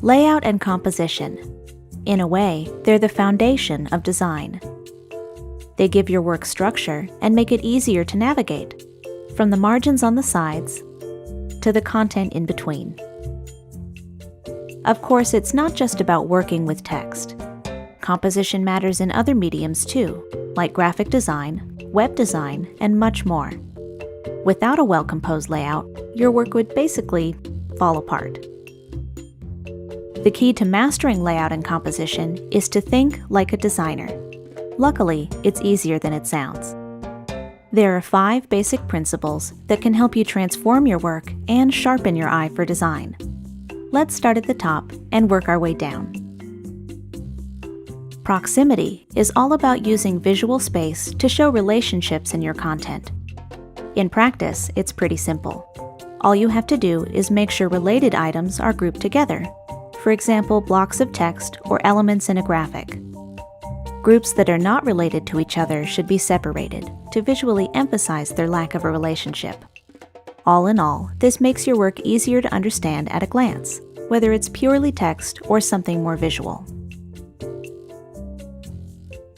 Layout and composition. In a way, they're the foundation of design. They give your work structure and make it easier to navigate, from the margins on the sides to the content in between. Of course, it's not just about working with text. Composition matters in other mediums too, like graphic design, web design, and much more. Without a well-composed layout, your work would basically fall apart. The key to mastering layout and composition is to think like a designer. Luckily, it's easier than it sounds. There are 5 basic principles that can help you transform your work and sharpen your eye for design. Let's start at the top and work our way down. Proximity is all about using visual space to show relationships in your content. In practice, it's pretty simple. All you have to do is make sure related items are grouped together. For example, blocks of text or elements in a graphic. Groups that are not related to each other should be separated to visually emphasize their lack of a relationship. All in all, this makes your work easier to understand at a glance, whether it's purely text or something more visual.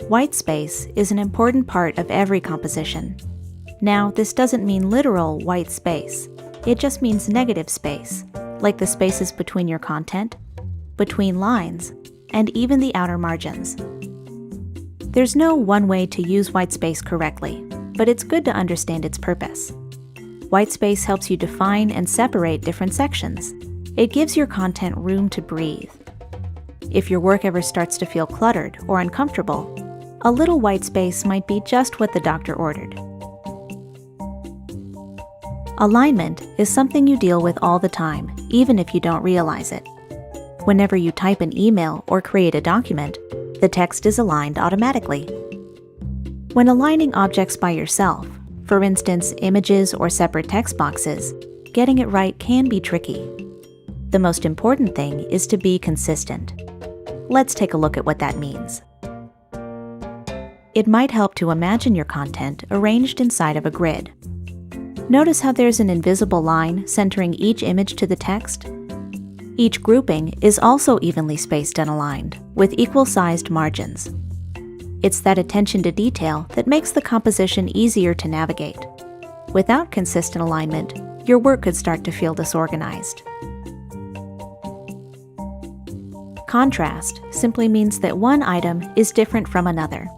White space is an important part of every composition. Now, this doesn't mean literal white space. It just means negative space, like the spaces between your content, between lines, and even the outer margins. There's no one way to use white space correctly, but it's good to understand its purpose. White space helps you define and separate different sections. It gives your content room to breathe. If your work ever starts to feel cluttered or uncomfortable, a little white space might be just what the doctor ordered. Alignment is something you deal with all the time, even if you don't realize it. Whenever you type an email or create a document, the text is aligned automatically. When aligning objects by yourself, for instance, images or separate text boxes, getting it right can be tricky. The most important thing is to be consistent. Let's take a look at what that means. It might help to imagine your content arranged inside of a grid. Notice how there's an invisible line centering each image to the text? Each grouping is also evenly spaced and aligned, with equal-sized margins. It's that attention to detail that makes the composition easier to navigate. Without consistent alignment, your work could start to feel disorganized. Contrast simply means that one item is different from another.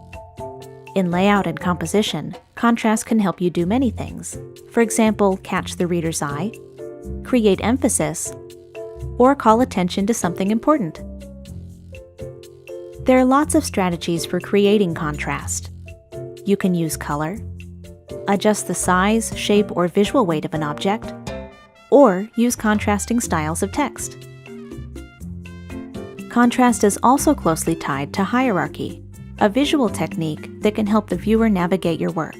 In layout and composition, contrast can help you do many things. For example, catch the reader's eye, create emphasis, or call attention to something important. There are lots of strategies for creating contrast. You can use color, adjust the size, shape, or visual weight of an object, or use contrasting styles of text. Contrast is also closely tied to hierarchy, a visual technique that can help the viewer navigate your work.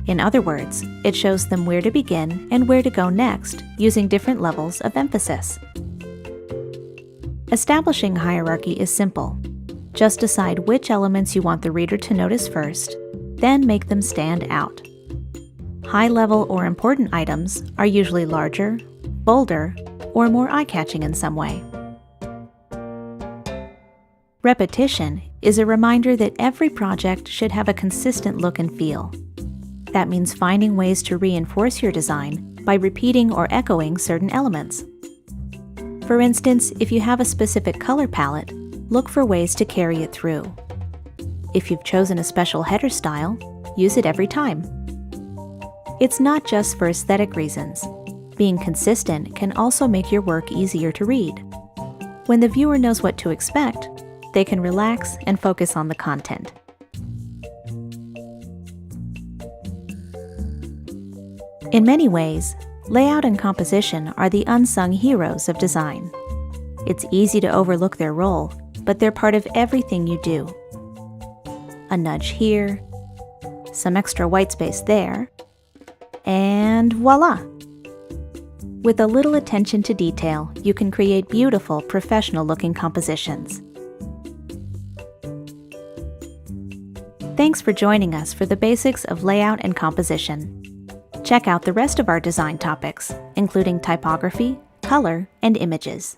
In other words, it shows them where to begin and where to go next using different levels of emphasis. Establishing hierarchy is simple. Just decide which elements you want the reader to notice first, then make them stand out. High-level or important items are usually larger, bolder, or more eye-catching in some way. Repetition is a reminder that every project should have a consistent look and feel. That means finding ways to reinforce your design by repeating or echoing certain elements. For instance, if you have a specific color palette, look for ways to carry it through. If you've chosen a special header style, use it every time. It's not just for aesthetic reasons. Being consistent can also make your work easier to read. When the viewer knows what to expect, they can relax and focus on the content. In many ways, layout and composition are the unsung heroes of design. It's easy to overlook their role, but they're part of everything you do. A nudge here, some extra white space there, and voila! With a little attention to detail, you can create beautiful, professional-looking compositions. Thanks for joining us for the basics of layout and composition. Check out the rest of our design topics, including typography, color, and images.